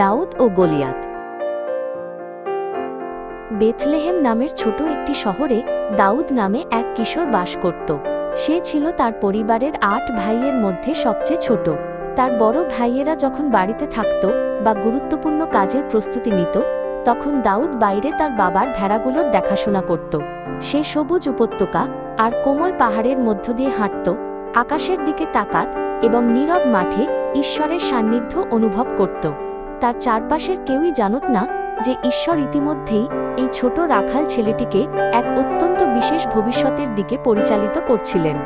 দাউদ ও গলিয়াত। Bethlehem নামের ছোট একটি শহরে দাউদ নামে এক কিশোর বাস করত। সে ছিল তার পরিবারের ৮ ভাইয়ের মধ্যে সবচেয়ে ছোট। তার বড় ভাইয়েরা যখন বাড়িতে থাকত বা গুরুত্বপূর্ণ কাজের প্রস্তুতি নিত, তখন দাউদ বাইরে তার বাবার ভেড়াগুলোর দেখাশোনা করত। সে সবুজ উপত্যকা আর কোমল পাহাড়ের মধ্য দিয়ে হাঁটত, আকাশের দিকে তাকাত এবং নীরব মাঠে ঈশ্বরের সান্নিধ্য অনুভব করত। তার চারপাশের কেউই জানত না যে ঈশ্বর ইতিমধ্যেই এই ছোট রাখাল ছেলেটিকে এক অত্যন্ত বিশেষ ভবিষ্যতের দিকে পরিচালিত করছিলেন।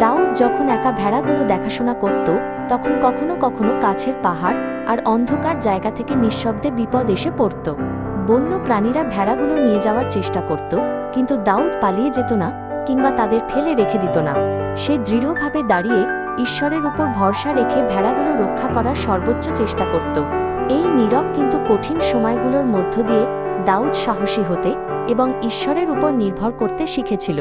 দাউদ যখন একা ভেড়াগুলো দেখাশোনা করত, তখন কখনো কখনো কাছের পাহাড় আর অন্ধকার জায়গা থেকে নিঃশব্দে বিপদ এসে পড়ত। বন্য প্রাণীরা ভেড়াগুলো নিয়ে যাওয়ার চেষ্টা করত, কিন্তু দাউদ পালিয়ে যেত না কিংবা তাদের ফেলে রেখে দিত না। সে দৃঢ়ভাবে দাঁড়িয়ে ঈশ্বরের উপর ভরসা রেখে ভেড়াগুলো রক্ষা করার সর্বোচ্চ চেষ্টা করত। এই নীরব কিন্তু কঠিন সময়গুলোর মধ্য দিয়ে দাউদ সাহসী হতে এবং ঈশ্বরের উপর নির্ভর করতে শিখেছিল।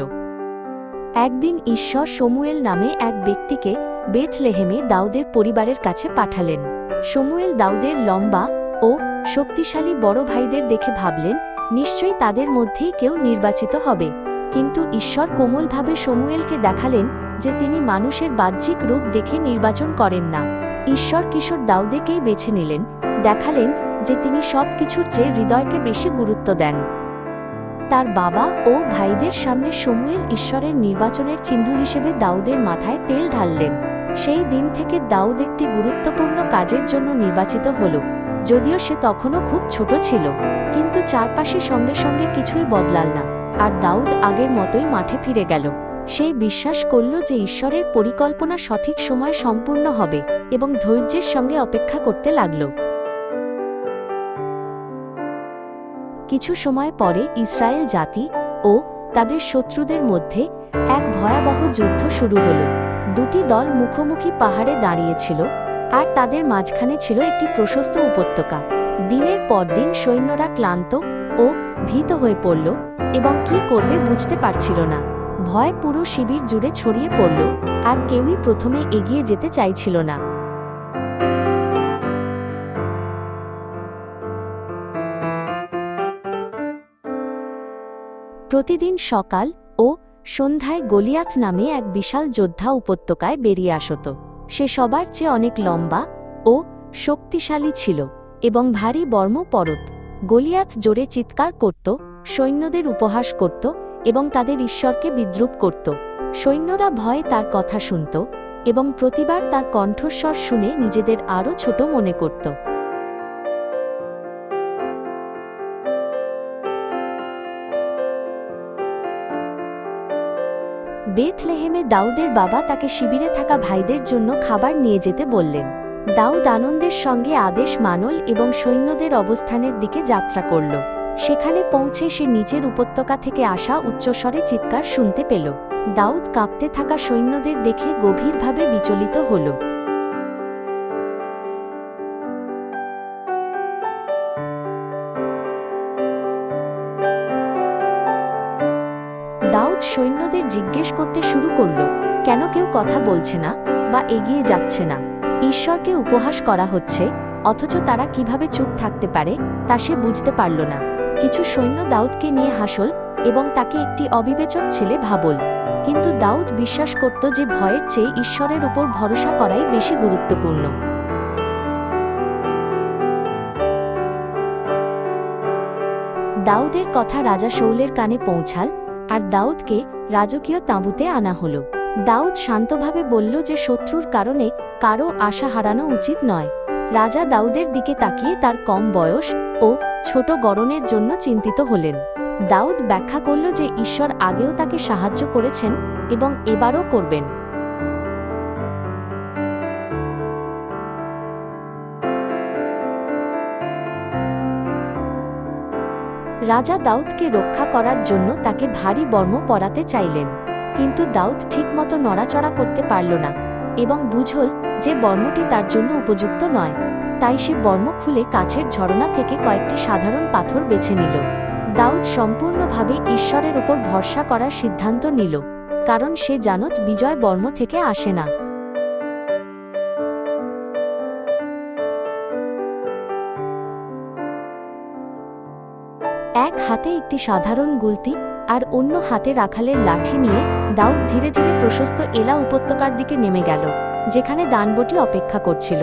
একদিন ঈশ্বর শমুয়েল নামে এক ব্যক্তিকে বেথলেহেমে দাউদের পরিবারের কাছে পাঠালেন। শমুয়েল দাউদের লম্বা ও শক্তিশালী বড় ভাইদের দেখে ভাবলেন, নিশ্চয়ই তাদের মধ্যেই কেউ নির্বাচিত হবে। কিন্তু ঈশ্বর কোমলভাবে শমুয়েলকে দেখালেন যে তিনি মানুষের বাহ্যিক রূপ দেখে নির্বাচন করেন না। ঈশ্বর কিশোর দাউদেকেই বেছে নিলেন, দেখালেন যে তিনি সব কিছুর চেয়ে হৃদয়কে বেশি গুরুত্ব দেন। তার বাবা ও ভাইদের সামনে শমুয়েল ঈশ্বরের নির্বাচনের চিহ্ন হিসেবে দাউদের মাথায় তেল ঢাললেন। সেই দিন থেকে দাউদ একটি গুরুত্বপূর্ণ কাজের জন্য নির্বাচিত হল। যদিও সে তখনও খুব ছোট ছিল, কিন্তু চারপাশে সঙ্গে সঙ্গে কিছুই বদলাল না, আর দাউদ আগের মতোই মাঠে ফিরে গেল। সেই বিশ্বাস করল যে ঈশ্বরের পরিকল্পনা সঠিক সময় সম্পূর্ণ হবে এবং ধৈর্যের সঙ্গে অপেক্ষা করতে লাগল। কিছু সময় পরে ইসরায়েল জাতি ও তাদের শত্রুদের মধ্যে এক ভয়াবহ যুদ্ধ শুরু হল। দুটি দল মুখোমুখি পাহাড়ে দাঁড়িয়েছিল, আর তাদের মাঝখানে ছিল একটি প্রশস্ত উপত্যকা। দিনের পর দিন সৈন্যরা ক্লান্ত ও ভীত হয়ে পড়ল এবং কি করবে বুঝতে পারছিল না। ভয় পুরো শিবির জুড়ে ছড়িয়ে পড়ল, আর কেউই প্রথমে এগিয়ে যেতে চাইছিল না। প্রতিদিন সকাল ও সন্ধ্যায় গলিয়াত নামে এক বিশাল যোদ্ধা উপত্যকায় বেরিয়ে আসত। সে সবার চেয়ে অনেক লম্বা ও শক্তিশালী ছিল এবং ভারী বর্ম পরত। গলিয়াত জোরে চিৎকার করত, সৈন্যদের উপহাস করত এবং তাদের ঈশ্বরকে বিদ্রূপ করত। সৈন্যরা ভয়ে তার কথা শুনত এবং প্রতিবার তার কণ্ঠস্বর শুনে নিজেদের আরও ছোট মনে করত। বেথলেহেমে দাউদের বাবা তাকে শিবিরে থাকা ভাইদের জন্য খাবার নিয়ে যেতে বললেন। দাউদ আনন্দের সঙ্গে আদেশ মানল এবং সৈন্যদের অবস্থানের দিকে যাত্রা করল। সেখানে পৌঁছে সে নিচের উপত্যকা থেকে আসা উচ্চস্বরে চিৎকার শুনতে পেল। দাউদ কাঁপতে থাকা সৈন্যদের দেখে গভীরভাবে বিচলিত হল। দাউদ সৈন্যদের জিজ্ঞেস করতে শুরু করল, কেন কেউ কথা বলছে না বা এগিয়ে যাচ্ছে না? ঈশ্বরকে উপহাস করা হচ্ছে, অথচ তারা কিভাবে চুপ থাকতে পারে তা সে বুঝতে পারল না। কিছু সৈন্য দাউদকে নিয়ে হাসল এবং তাকে একটি অবিবেচক ছেলে ভাবল। কিন্তু দাউদ বিশ্বাস করত যে ভয়ের চেয়ে ঈশ্বরের উপর ভরসা করাই বেশি গুরুত্বপূর্ণ। দাউদের কথা রাজা শাউলের কানে পৌঁছাল, আর দাউদকে রাজকীয় তাঁবুতে আনা হল। দাউদ শান্তভাবে বলল যে শত্রুর কারণে কারো আশা হারানো উচিত নয়। রাজা দাউদের দিকে তাকিয়ে তার কম বয়স ও ছোট গড়নের জন্য চিন্তিত হলেন। দাউদ ব্যাখ্যা করল যে ঈশ্বর আগেও তাকে সাহায্য করেছেন এবং এবারও করবেন। রাজা দাউদকে রক্ষা করার জন্য তাকে ভারী বর্ম পরাতে চাইলেন, কিন্তু দাউদ ঠিকমতো নড়াচড়া করতে পারল না এবং বুঝল যে বর্মটি তার জন্য উপযুক্ত নয়। তাই সে বর্ম খুলে কাছের ঝরনা থেকে কয়েকটি সাধারণ পাথর বেছে নিল। দাউদ সম্পূর্ণভাবে ঈশ্বরের উপর ভরসা করার সিদ্ধান্ত নিল, কারণ সে জানত বিজয় বর্ম থেকে আসে না। এক হাতে একটি সাধারণ গুলতি আর অন্য হাতে রাখালের লাঠি নিয়ে দাউদ ধীরে ধীরে প্রশস্ত এলা উপত্যকার দিকে নেমে গেল, যেখানে দানবটি অপেক্ষা করছিল।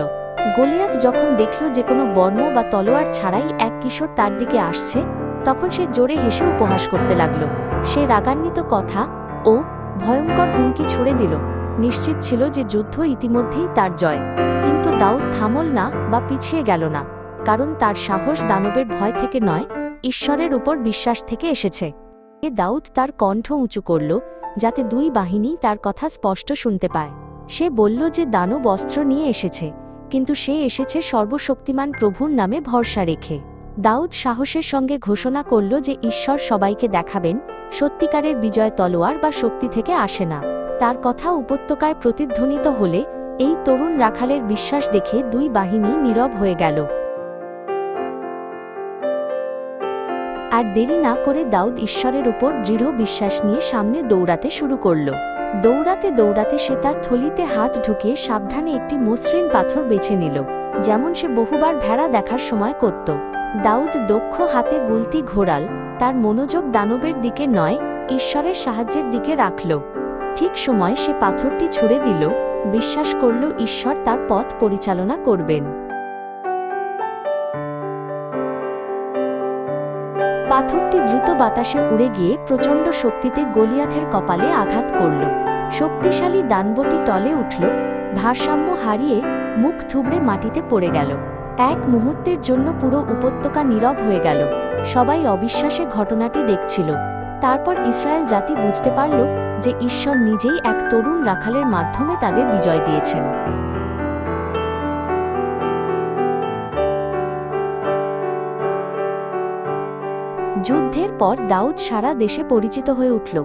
গলিয়াত যখন দেখল যে কোনো বর্ম বা তলোয়ার ছাড়াই এক কিশোর তার দিকে আসছে, তখন সে জোরে হেসে উপহাস করতে লাগল। সে রাগান্বিত কথা ও ভয়ঙ্কর হুমকি ছুড়ে দিল। নিশ্চিত ছিল যে যুদ্ধ ইতিমধ্যেই তার জয়। কিন্তু দাউদ থামল না বা পিছিয়ে গেল না, কারণ তার সাহস দানবের ভয় থেকে নয়, ঈশ্বরের উপর বিশ্বাস থেকে এসেছে। দাউদ তার কণ্ঠ উঁচু করল, যাতে দুই বাহিনী তার কথা স্পষ্ট শুনতে পায়। সে বলল যে দানব অস্ত্র নিয়ে এসেছে, কিন্তু সে এসেছে সর্বশক্তিমান প্রভুর নামে ভরসা রেখে। দাউদ সাহসের সঙ্গে ঘোষণা করল যে ঈশ্বর সবাইকে দেখাবেন সত্যিকারের বিজয় তলোয়ার বা শক্তি থেকে আসে না। তার কথা উপত্যকায় প্রতিধ্বনিত হলে এই তরুণ রাখালের বিশ্বাস দেখে দুই বাহিনী নীরব হয়ে গেল। আর দেরি না করে দাউদ ঈশ্বরের উপর দৃঢ় বিশ্বাস নিয়ে সামনে দৌড়াতে শুরু করল। দৌড়াতে দৌড়াতে সে তার থলিতে হাত ঢুকিয়ে সাবধানে একটি মসৃণ পাথর বেছে নিল, যেমন সে বহুবার ভেড়া দেখার সময় করত। দাউদ দক্ষ হাতে গুলতি ঘোরাল, তার মনোযোগ দানবের দিকে নয়, ঈশ্বরের সাহায্যের দিকে রাখল। ঠিক সময় সে পাথরটি ছুঁড়ে দিল, বিশ্বাস করল ঈশ্বর তার পথ পরিচালনা করবেন। পাথরটি দ্রুত বাতাসে উড়ে গিয়ে প্রচণ্ড শক্তিতে গলিয়াথের কপালে আঘাত করল। শক্তিশালী দানবটি টলে উঠল, ভারসাম্য হারিয়ে মুখ থুবড়ে মাটিতে পড়ে গেল। এক মুহূর্তের জন্য পুরো উপত্যকা নীরব হয়ে গেল। সবাই অবিশ্বাসে ঘটনাটি দেখছিল। তারপর ইসরায়েল জাতি বুঝতে পারল যে ঈশ্বর নিজেই এক তরুণ রাখালের মাধ্যমে তাদের বিজয় দিয়েছেন। যুদ্ধের পর দাউদ সারা দেশে পরিচিত হয়ে উঠল,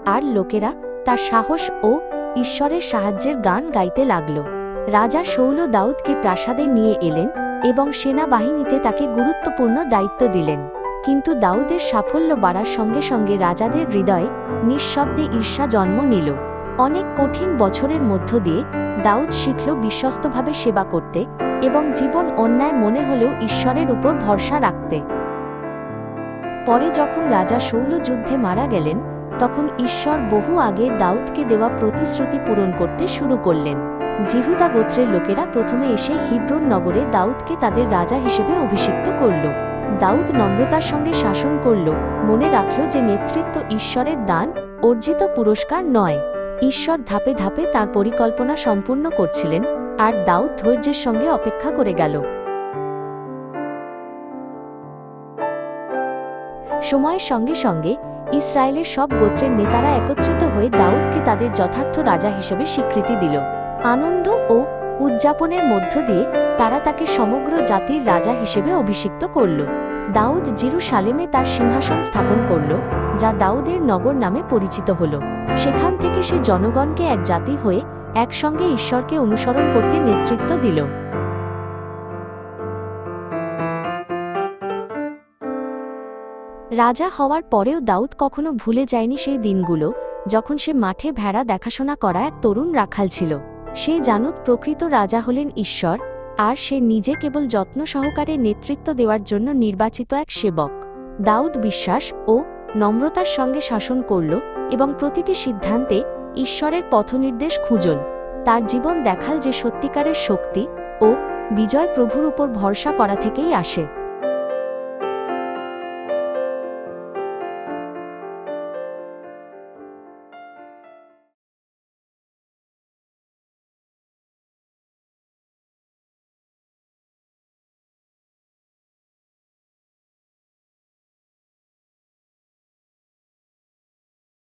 আর লোকেরা তার সাহস ও ঈশ্বরের সাহায্যের গান গাইতে লাগল। রাজা শৌল দাউদকে প্রাসাদে নিয়ে এলেন এবং সেনাবাহিনীতে তাকে গুরুত্বপূর্ণ দায়িত্ব দিলেন। কিন্তু দাউদের সাফল্য বাড়ার সঙ্গে সঙ্গে রাজাদের হৃদয়ে নিঃশব্দে ঈর্ষা জন্ম নিল। অনেক কঠিন বছরের মধ্য দিয়ে দাউদ শিখল বিশ্বস্তভাবে সেবা করতে এবং জীবন অন্যায় মনে হলেও ঈশ্বরের উপর ভরসা রাখতে। পরে যখন রাজা শৌল যুদ্ধে মারা গেলেন, তখন ঈশ্বর বহু আগে দাউদকে দেওয়া প্রতিশ্রুতি পূরণ করতে শুরু করলেন। জিহুদা গোত্রের লোকেরা প্রথমে এসে হিব্রন নগরে দাউদকে তাদের রাজা হিসেবে অভিষিক্ত করল। দাউদ নম্রতার সঙ্গে শাসন করল, মনে রাখল যে নেতৃত্ব ঈশ্বরের দান, অর্জিত পুরস্কার নয়। ঈশ্বর ধাপে ধাপে তার পরিকল্পনা সম্পূর্ণ করছিলেন, আর দাউদ ধৈর্যের সঙ্গে অপেক্ষা করে গেল। সময়ের সঙ্গে সঙ্গে ইসরায়েলের সব গোত্রের নেতারা একত্রিত হয়ে দাউদকে তাদের যথার্থ রাজা হিসেবে স্বীকৃতি দিল। আনন্দ ও উদযাপনের মধ্য দিয়ে তারা তাকে সমগ্র জাতির রাজা হিসেবে অভিষিক্ত করল। দাউদ জেরুসালেমে তার সিংহাসন স্থাপন করল, যা দাউদের নগর নামে পরিচিত হল। সেখান থেকে সে জনগণকে এক জাতি হয়ে একসঙ্গে ঈশ্বরকে অনুসরণ করতে নেতৃত্ব দিল। রাজা হওয়ার পরেও দাউদ কখনো ভুলে যায়নি সেই দিনগুলো, যখন সে মাঠে ভেড়া দেখাশোনা করা এক তরুণ রাখাল ছিল। সে জানত প্রকৃত রাজা হলেন ঈশ্বর, আর সে নিজে কেবল যত্ন সহকারে নেতৃত্ব দেওয়ার জন্য নির্বাচিত এক সেবক। দাউদ বিশ্বাস ও নম্রতার সঙ্গে শাসন করল এবং প্রতিটি সিদ্ধান্তে ঈশ্বরের পথনির্দেশ খুঁজল। তার জীবন দেখাল যে সত্যিকারের শক্তি ও বিজয় প্রভুর উপর ভরসা করা থেকেই আসে।